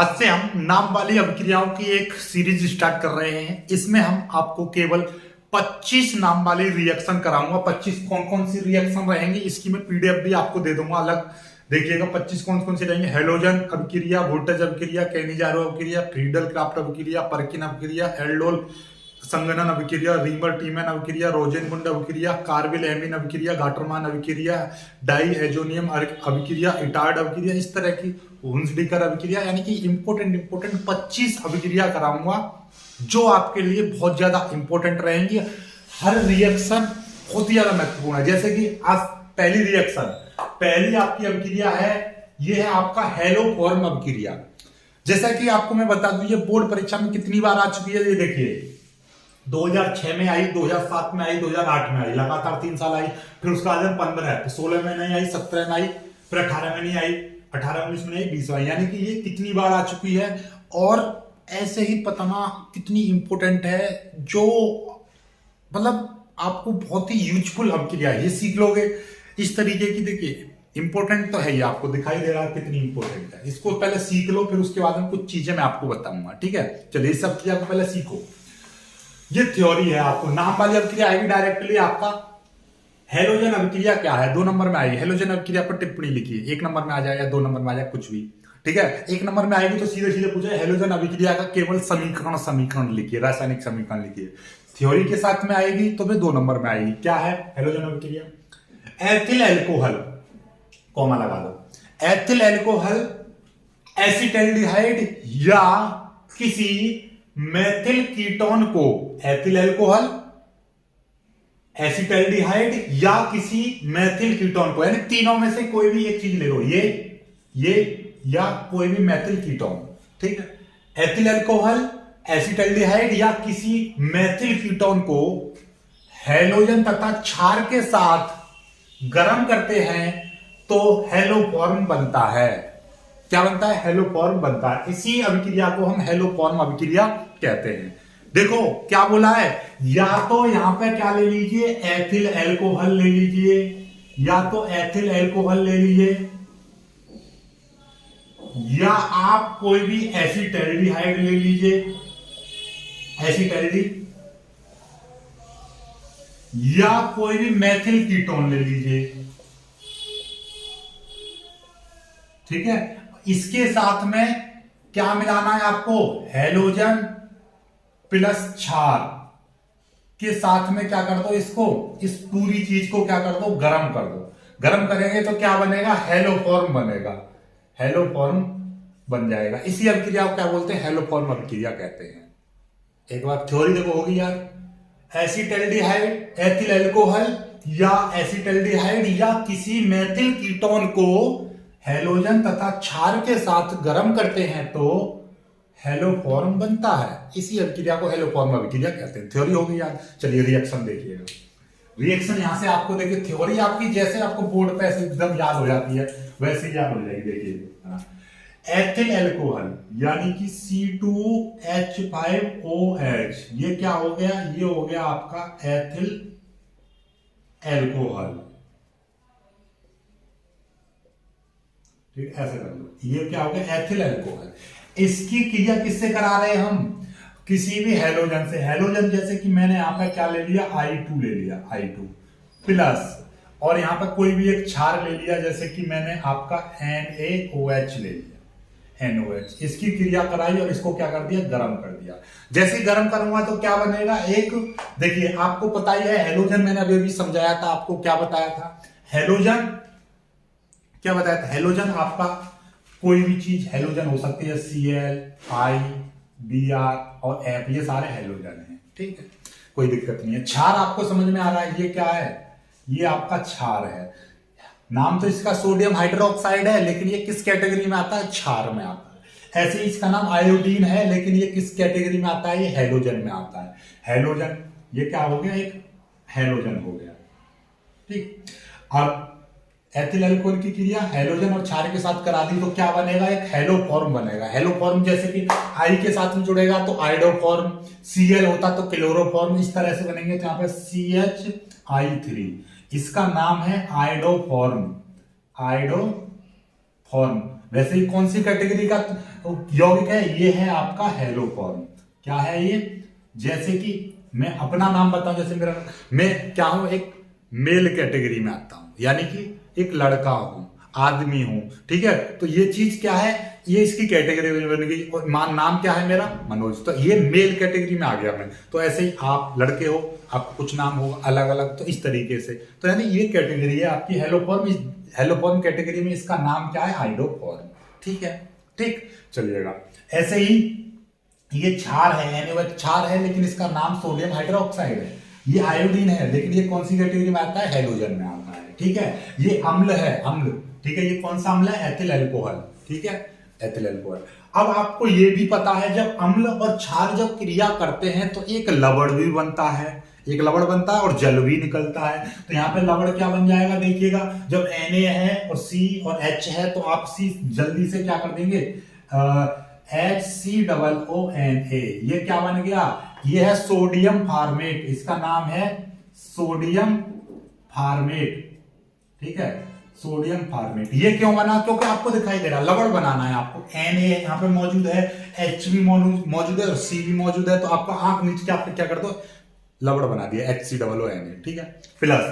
आज से हम नाम वाली अभिक्रियाओं की एक सीरीज स्टार्ट कर रहे हैं। इसमें हम आपको केवल 25 नाम वाले रिएक्शन कराऊंगा। 25 कौन कौन सी रिएक्शन रहेंगी इसकी मैं पीडीएफ भी आपको दे दूंगा अलग। देखिएगा 25 कौन कौन सी रहेंगे। हेलोजन अभिक्रिया, वोल्टेज अभिक्रिया, कैनिजारो अभिक्रिया, फ्रीडल क्राफ्ट अभिक्रिया, पर्किन अभिक्रिया, एल्डोल संगणन अभिक्रिया, रीमर टीमैन अभिक्रिया, रोजेनमुंड अभिक्रिया, कार्विल एमिन अभिक्रिया, गाटरमान अभिक्रिया, डाई एजोनियम अभिक्रिया, इटार्ड अभिक्रिया, इस तरह की हुंसडीकर अभिक्रिया, यानी कि इंपोर्टेंट 25 अभिक्रिया कराऊंगा जो आपके लिए बहुत ज्यादा इंपॉर्टेंट रहेंगी। हर रिएक्शन बहुत ही ज्यादा महत्वपूर्ण है। जैसे कि आज पहली रिएक्शन, पहली आपकी अभिक्रिया है, ये है आपका हेलोफॉर्म अभिक्रिया। जैसा कि आपको मैं बता दूं, ये बोर्ड परीक्षा में कितनी बार आ चुकी है, ये देखिए 2006 में आई, 2007 में आई, 2008 में आई, लगातार 3 साल आई। फिर उसका बाद 15 है, 16 में नहीं आई, 17 में आई, फिर 18 में नहीं आई, 18-19 में नहीं, 20 में आई। यानी कि ये कितनी बार आ चुकी है। और ऐसे ही पतना कितनी इंपॉर्टेंट है, जो मतलब आपको बहुत ही यूजफुल अभिक्रिया है। ये सीख लोगे इस तरीके की। देखिए इंपॉर्टेंट तो है, ये आपको दिखाई दे रहा है कितनी इंपॉर्टेंट है। इसको पहले सीख लो, फिर उसके बाद में कुछ चीजें मैं आपको बताऊंगा। ठीक है, चलिए इस सब चीजें पहले सीखो। ये थ्योरी है। आपको नाम वाली अभिक्रिया आएगी डायरेक्टली आपका। हेलोजन अभिक्रिया क्या है, 2 नंबर में आएगी। हेलोजन अभिक्रिया पर टिप्पणी लिखिए, 1 नंबर में आ जाए या 2 नंबर में आ जाए, कुछ भी। ठीक है, 1 नंबर में आएगी तो सीधे सीधे पूछे हेलोजन अभिक्रिया का केवल समीकरण लिखिए, रासायनिक समीकरण लिखिए। थ्योरी के साथ में आएगी तो फिर 2 नंबर में आएगी। क्या है हेलोजन अभिक्रिया? एथिल एल्कोहल, कॉमा लगा दो, एथिल एल्कोहल एसिटल्डिहाइड या किसी मेथिल कीटोन को, एथिल एल्कोहल एसिटल्डिहाइड या किसी मेथिल कीटोन को, यानी तीनों में से कोई भी एक चीज ले लो, ये या कोई भी मेथिल कीटोन। ठीक है, एथिल एल्कोहल एसिटल्डिहाइड या किसी मेथिल कीटोन को हेलोजन तथा क्षार के साथ गर्म करते हैं तो हेलोफॉर्म बनता है। क्या बनता है? हेलोफॉर्म बनता है। इसी अभिक्रिया को हम हेलोफॉर्म अभिक्रिया कहते हैं। देखो क्या बोला है, या तो यहां पे क्या ले लीजिए, एथिल एल्कोहल ले लीजिए, या तो एथिल एल्कोहल ले लीजिए, या आप कोई भी एसिटल्डिहाइड ले लीजिए, एसिटल्डी, या कोई भी मेथिल कीटोन ले लीजिए। ठीक है, इसके साथ में क्या मिलाना है आपको? हेलोजन प्लस क्षार के साथ में क्या कर दो, इसको, इस पूरी चीज को क्या कर दो, गर्म कर दो। गर्म करेंगे तो क्या बनेगा? हेलोफॉर्म बनेगा, हेलोफॉर्म बन जाएगा। इसी अभिक्रिया को क्या बोलते हैं? हेलोफॉर्म अभिक्रिया कहते हैं। एक बार थ्योरी देखो होगी यार। एसिटल्डिहाइड, एथिल एल्कोहल या एसिटल्डिहाइड या किसी मेथिल कीटोन को हेलोजन तथा क्षार के साथ गर्म करते हैं तो हेलोफॉर्म बनता है। इसी अभिक्रिया को हेलोफॉर्म अभिक्रिया कहते हैं। थ्योरी होगी याद। चलिए रिएक्शन देखिएगा। रिएक्शन यहां से आपको देखिए, थ्योरी आपकी जैसे आपको बोर्ड पे ऐसे एकदम याद हो जाती है वैसे याद हो जाएगी। देखिए एथिल एल्कोहल यानी कि C2H5OH, ये क्या हो गया? ये हो गया आपका एथिल एल्कोहल। ठीक, ऐसे कर लो। ये क्या हो गया? Ethyl alcohol. इसकी क्रिया किससे करा रहे हैं हम? किसी भी हेलोजन से। हेलोजन जैसे कि मैंने यहां पर क्या ले लिया, I2 ले लिया, I2 प्लस, और यहां पर कोई भी एक क्षार ले लिया, जैसे कि मैंने आपका NaOH ले लिया, NOH। इसकी क्रिया कराई और इसको क्या कर दिया? गर्म कर दिया। जैसे गर्म करूंगा तो क्या बनेगा? एक, देखिए आपको पता ही है हेलोजन, मैंने अभी भी समझाया था आपको। क्या बताया था? हेलोजन क्या बताया था? हेलोजन आपका कोई भी चीज हेलोजन हो सकती है, Cl, I, Br और F, ये सारे हेलोजन हैं। ठीक है, कोई दिक्कत नहीं है। क्षार आपको समझ में आ रहा है, ये क्या है? ये आपका क्षार है। नाम तो इसका सोडियम हाइड्रोक्साइड है, लेकिन ये किस कैटेगरी में आता है? क्षार में आता है। ऐसे ही इसका नाम आयोडीन है, लेकिन ये किस कैटेगरी में आता है? ये हेलोजन में आता है। हेलोजन, ये क्या हो गया? एक हेलोजन हो गया। ठीक, अब एथिल एल्कोहल की क्रिया हेलोजन और क्षार के साथ करा दी तो क्या बनेगा? एक हेलोफॉर्म बनेगा। हेलोफॉर्म जैसे कि I के साथ में जुड़ेगा तो आइडोफॉर्म, Cl होता तो क्लोरोफॉर्म, इस तरह से बनेंगे। तो यहां पे CH3, इसका नाम है आइडोफॉर्म, आइडोफॉर्म। वैसे ही कौन सी कैटेगरी का यौगिक है, ये है आपका हेलोफॉर्म। क्या है ये? जैसे कि मैं अपना नाम बताऊं, जैसे मैं क्या हूं, एक मेल कैटेगरी में आता हूं, यानी कि एक लड़का हूं, आदमी हूं, ठीक है। तो ये चीज क्या है, ये इसकी कैटेगरी बन गई। और नाम क्या है मेरा? मनोज। तो ये मेल कैटेगरी में आ गया मैं। तो ऐसे ही आप लड़के हो, आपको कुछ नाम होगा अलग अलग, तो इस तरीके से। तो यानी ये कैटेगरी है आपकी हेलोफॉर्म। हेलोफॉर्म कैटेगरी में इसका नाम क्या है? आइडोफॉर्म। ठीक है, ठीक चलिएगा। ऐसे ही ये क्षार है, क्षार है, लेकिन इसका नाम सोडियम हाइड्रोक्साइड है। ये आयोडीन है, लेकिन ये कौन सी कैटेगरी में आता है? हैलोजन में आता है। ठीक है। ये अम्ल है, अम्ल, ठीक है। ये कौन सा अम्ल है? Ethyl alcohol. ठीक है, एथिल अल्कोहल। अब आपको ये भी पता है, जब अम्ल और क्षार जब क्रिया करते हैं तो एक लवण भी बनता है, एक लवण बनता है और जल भी निकलता है। तो यहाँ पे लवण क्या बन जाएगा? देखिएगा, जब Na है और C और H है, तो आप C जल्दी से क्या कर देंगे? HCOONA। ये क्या बन गया? ये है सोडियम फार्मेट। इसका नाम है सोडियम फार्मेट। ठीक है, सोडियम फार्मेट। ये क्यों बना? क्योंकि आपको दिखाई दे रहा है लवण बनाना है आपको। Na यहाँ पे मौजूद है, H भी मौजूद है और C भी मौजूद है। तो आपका आंख नीचे के आपने क्या कर दो? लवण बना दिया, HCOONA। ठीक है, प्लस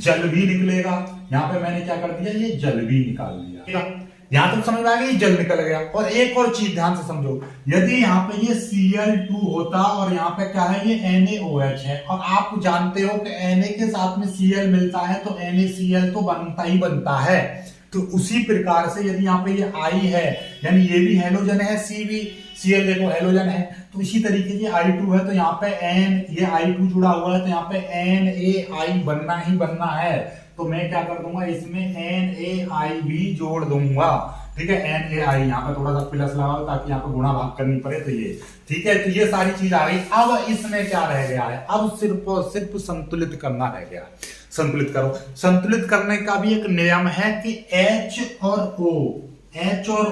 जल भी निकलेगा। यहाँ पे मैंने क्या कर दिया? ये जल भी निकाल दिया। यहां तक समझ में आ गया? ये जल निकल गया। और एक और चीज ध्यान से समझो, यदि यहाँ पे ये Cl2 होता और यहाँ पे क्या है? ये NaOH है, और आप जानते हो कि Na के साथ में Cl मिलता है तो NaCl तो बनता ही बनता है। तो उसी प्रकार से यदि यहाँ पे ये I है, यानी ये भी हेलोजन है, C भी, Cl देखो हेलोजन है, तो इसी तरीके से I2 है, तो यहाँ पे ये I2 जुड़ा हुआ है, तो यहाँ पे NaI बनना ही बनना है। तो मैं क्या कर दूंगा? इसमें NaI भी जोड़ दूंगा। ठीक है, NaI यहाँ पे थोड़ा सा प्लस लगाओ ताकि यहाँ पे गुणा भाग करनी पड़े। तो ये ठीक है, तो ये सारी चीज आ गई। अब इसमें क्या रह गया है? अब सिर्फ और सिर्फ संतुलित करना रह गया। संतुलित करो। संतुलित करने का भी एक नियम है कि H और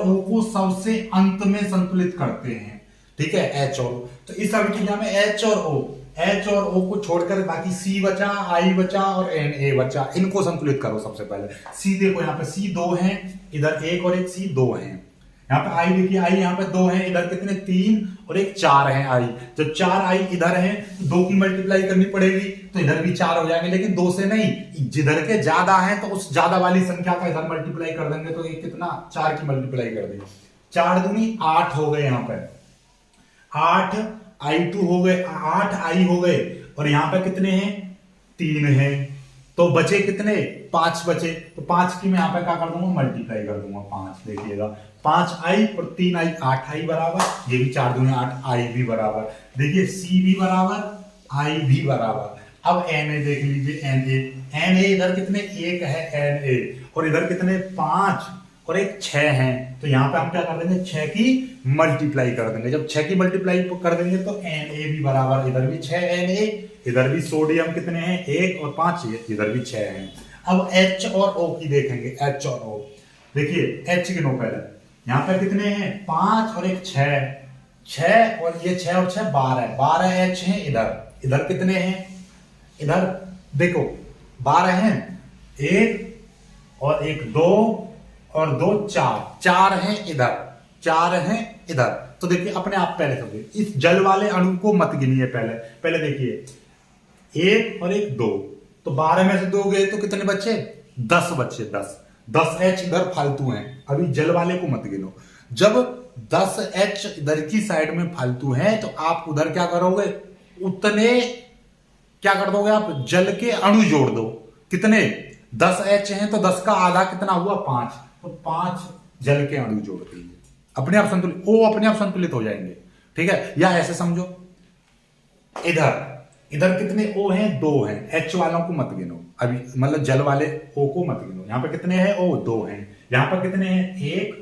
O को सबसे अंत में संतुलित करते हैं। ठीक है, H और O। तो इस अभिक्रिया में H और O को छोड़कर बाकी C बचा, I बचा और Na बचा। इनको संतुलित करो सबसे पहले। C देखो, यहाँ पे C 2 है, इधर 1 और 1 C 2 है। यहाँ पे I देखिए, I यहाँ पे 2 है, इधर कितने? 3 और 1 4 है I। जब 4 I इधर है तो 2 की मल्टीप्लाई करनी पड़ेगी, तो इधर भी 4 हो जाएंगे, लेकिन 2 से नहीं, जिधर के ज्यादा है तो उस ज्यादा वाली संख्या का इधर मल्टीप्लाई कर देंगे। तो ये कितना? 4 की मल्टीप्लाई कर देंगे। 4 दूनी 8 हो गए, यहाँ पे 8 I2 हो गए, 8 I हो गए, और यहाँ पे कितने हैं? 3 हैं। तो बचे कितने? 5 बचे। तो 5 की मैं यहाँ पे क्या कर दूंगा? मल्टीप्लाई कर दूंगा 5। देखिएगा, 5 I और 3 I, 8 I बराबर, ये भी 4 दूनी 8 I भी बराबर। देखिए C भी बराबर, I भी बराबर। अब Na देख लीजिए, Na इधर कितने? 1 है Na, और इधर कितने? 5 और 1 6 हैं। तो यहाँ पे हम क्या कर देंगे? 6 की मल्टीप्लाई कर देंगे। जब 6 की मल्टीप्लाई कर देंगे तो Na भी बराबर, इधर भी 6 Na, इधर भी सोडियम कितने हैं? 1 और 5, इधर भी 6 हैं। अब H और O की देखेंगे। H और O देखिए, H गिनो पहले। यहाँ पे कितने हैं? 5 और 1 6, 6 और ये 6 और 6 12, 12 H हैं। इधर कितने हैं? इधर देखो 12 हैं, 1 और 1 2 और 2 4 हैं इधर, 4 हैं इधर। तो देखिए अपने आप पहले समझिए, इस जल वाले अणु को मत गिनिए। पहले देखिए, 1 और 1 2, तो 12 में से 2 गए तो कितने बचे? 10 बचे। 10 H इधर फालतू हैं, अभी जल वाले को मत गिनो। जब 10 H इधर की साइड में फालतू हैं, तो आप उधर क्या करोगे? उतने क्या कर दोगे आप? जल के अणु जोड़ दो। कितने? 10 H हैं, तो 10 का आधा कितना हुआ? 5। तो 5 जल के अणु जोड़ दीजिए, अपने आप संतुलित, O अपने आप संतुलित हो जाएंगे। ठीक है, या ऐसे समझो, इधर कितने O हैं? 2 हैं। H वालों को मत गिनो अभी, मतलब जल वाले O को मत गिनो। यहाँ पे कितने हैं? O 2 हैं। यहाँ पर कितने हैं? 1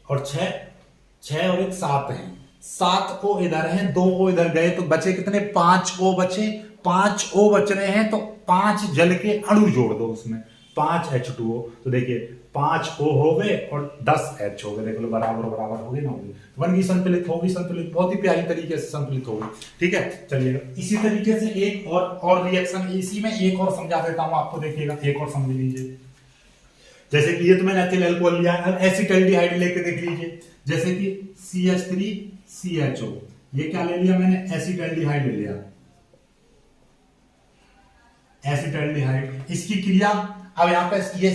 और 6 और 1 7 हैं। 7 O इधर हैं, 2 O इधर गए, तो बचे कितने? 5 O बचे। 5 O बच रहे हैं, तो 5 जल के अणु जोड़ दो उसमें, 5 H2O। तो देखिए 5 O हो गए और 10 H हो गए। देख लो, बराबर बराबर हो गए ना, होगी तो बन गई संतुलित, होगी संतुलित। बहुत ही प्यारी तरीके से संतुलित होगी। ठीक है, चलिएगा इसी तरीके से एक और रिएक्शन, इसी में एक और समझा देता हूं आपको। देखिएगा, एक और समझ लीजिए। जैसे कि ये तो मैंने एथिल अल्कोहल लिया है, एसिटाल्डिहाइड लेके देख लीजिए। जैसे कि CH3CHO, ये क्या ले लिया मैंने, एसिटाल्डिहाइड ले लिया, एसिटाल्डिहाइड। इसकी क्रिया अब यहाँ पे ये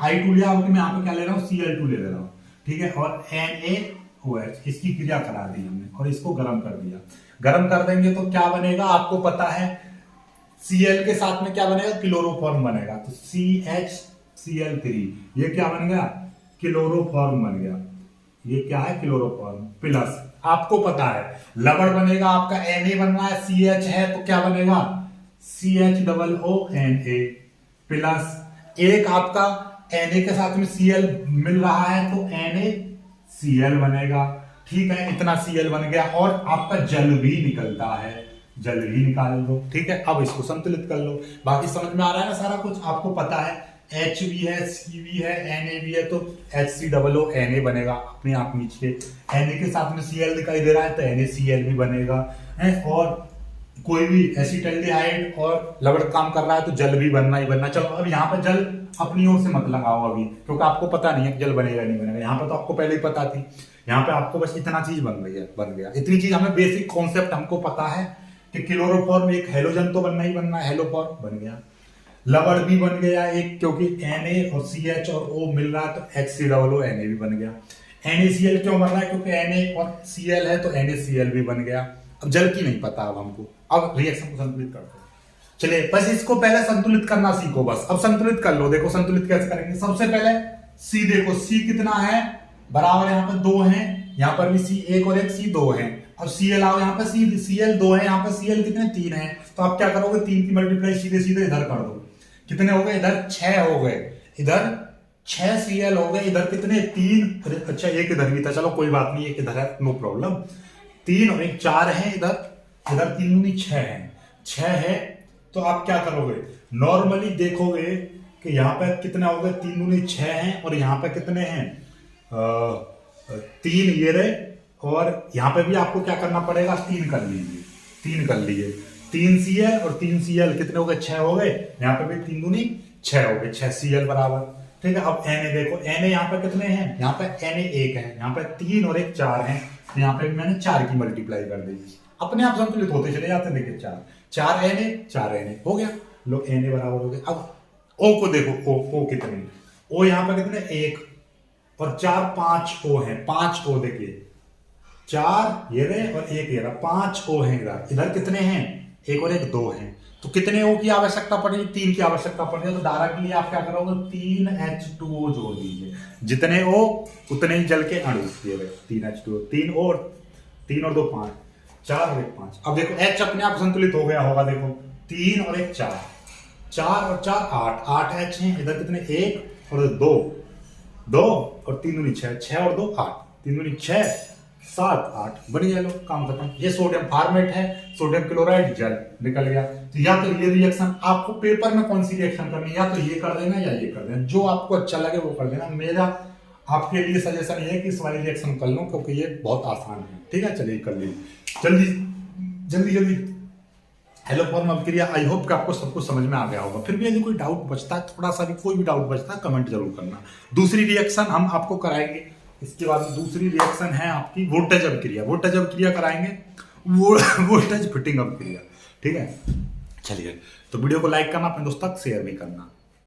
I2 लिया, मैं यहाँ पे क्या ले रहा हूँ, Cl2 ले रहा हूँ, ठीक है, और NaOH, इसकी क्रिया करा दी हमने और इसको गर्म कर दिया। गर्म कर देंगे तो क्या बनेगा, आपको पता है Cl के साथ में क्या बनेगा, क्लोरोफॉर्म बनेगा, तो CHCl3, ये क्या बन गया, क्लोरोफॉर्म बन गया, ये क्या है, क्लोरोफॉर्म। प्लस आपको पता है लवण बनेगा आपका Na बन रहा है, CH है तो क्या बनेगा, CHOONA, प्लस एक आपका Na के साथ में Cl मिल रहा है तो NaCl बनेगा, ठीक है, इतना Cl बन गया और आपका जल भी निकलता है, जल भी निकाल लो, ठीक है। अब इसको संतुलित कर लो, बाकी समझ में आ रहा है ना सारा कुछ, आपको पता है H भी है, C भी है, Na भी है, तो HCOONA बनेगा अपने आप नीचे, Na के साथ में Cl दिखाई दे रहा है तो NaCl भी बनेगा है, और कोई भी एसिटाल्डिहाइड और लवण काम कर रहा है तो जल भी बनना ही बनना। चलो अब यहाँ पर जल अपनी ओर से मत लगाओ अभी, क्योंकि आपको पता नहीं है कि जल बनेगा नहीं बनेगा, यहाँ पर तो आपको पहले ही पता थी, यहाँ पे आपको बस इतना चीज बन गया, इतनी चीज हमें बेसिक कॉन्सेप्ट हमको पता है कि क्लोरोफॉर्म एक हेलोजन तो बनना ही बनना, हेलोफॉर्म बन गया, लवण भी बन गया एक, क्योंकि Na और CH और O मिल रहा है तो HCOONA भी बन गया। NaCl क्यों बन रहा है, क्योंकि Na और Cl है तो NaCl भी बन गया। अब जल की नहीं पता अब हमको, अब रिएक्शन को संतुलित करते हैं। चलिए बस इसको पहले संतुलित करना सीखो, बस अब संतुलित कर लो। देखो संतुलित कैसे करेंगे, सबसे पहले C देखो, C कितना है, बराबर यहाँ पर 2 है, यहाँ पर भी C 1 और 1 C 2 है, अब Cl आओ, यहाँ पर Cl 2 है, यहाँ पर Cl कितने 3 है, तो आप क्या करोगे, 3 की मल्टीप्लाई सीधे सीधे इधर कर दो, कितने हो गए, इधर 6 हो गए, इधर 6 Cl हो गए, इधर कितने 3, अच्छा एक इधर भी था, चलो कोई बात नहीं, एक इधर है, नो प्रॉब्लम, 3 और 1 4 है, इधर 3 दूनी 6 है, 6 है, तो आप क्या करोगे, नॉर्मली देखोगे कि यहाँ पे कितना हो गया, 3 दूनी 6 है, और यहाँ पे कितने हैं, 3 ये रहे, और यहाँ पे भी आपको क्या करना पड़ेगा, 3 कर लीजिए, 3 कर लिए, 3 Cl और 3 Cl कितने हो गए, 6 हो गए, यहाँ पे भी 3 दूनी 6 हो गए, 6 Cl बराबर, ठीक है। अब Na देखो, Na यहाँ पे कितने हैं, यहाँ पे Na 1 है, यहाँ पे 3 और 1 4 है, तो यहाँ पे मैंने 4 की मल्टीप्लाई कर दी, अपने आप संतुलित होते चले जाते हैं, देखिए 4 Na 4 Na हो गया, लो Na बराबर हो गया। अब O को देखो, O कितने, O यहाँ पे कितने 1 और 4 5 O है, 5 O देखिए, 4 ये रहे और 1 ये रहा, 5 O है, इधर कितने हैं, 1 और 1 2 हैं, तो कितने O की आवश्यकता पड़ेगी, 3 की आवश्यकता पड़ेगी, तो डायरेक्टली आप क्या करोगे, 3 H2O जोड़ दीजिए, जितने O उतने ही जल के अणु, ये 3 H2O, 3 O और 3 और 2 5, 4 और 1 5। अब देखो H अपने आप संतुलित हो गया होगा, देखो 3 और 1 4, 4 और 4 8 H हैं, इधर कितने 1 और 2 और 3 दूनी 6, 6 और 2 8, 3 दूनी 6 7 8, बन गया, लो काम खत्म। ये सोडियम फॉर्मेट है, सोडियम क्लोराइड जल निकल गया। तो या तो ये रिएक्शन आपको पेपर में कौन सी रिएक्शन करनी है, या तो ये कर देना या ये कर देना, जो आपको अच्छा लगे वो कर देना। मेरा आपके लिए सजेशन ये है कि इस वाली रिएक्शन कर लो, क्योंकि ये बहुत आसान है, ठीक है। चलिए कर लीजिए जल्दी हेलोफॉर्म अभिक्रिया। आई होप कि आपको सब कुछ समझ में आ गया होगा। फिर भी यदि कोई डाउट बचता है, थोड़ा सा भी कोई भी डाउट बचता है, कमेंट जरूर करना। दूसरी रिएक्शन हम आपको कराएंगे, इसके बाद दूसरी रिएक्शन है आपकी वोल्टेज अभिक्रिया। वोल्टेज अभिक्रिया कराएंगे, वोल्टेज फिटिंग अभिक्रिया, ठीक है। चलिए, तो वीडियो को लाइक करना, अपने दोस्तों तक शेयर भी करना।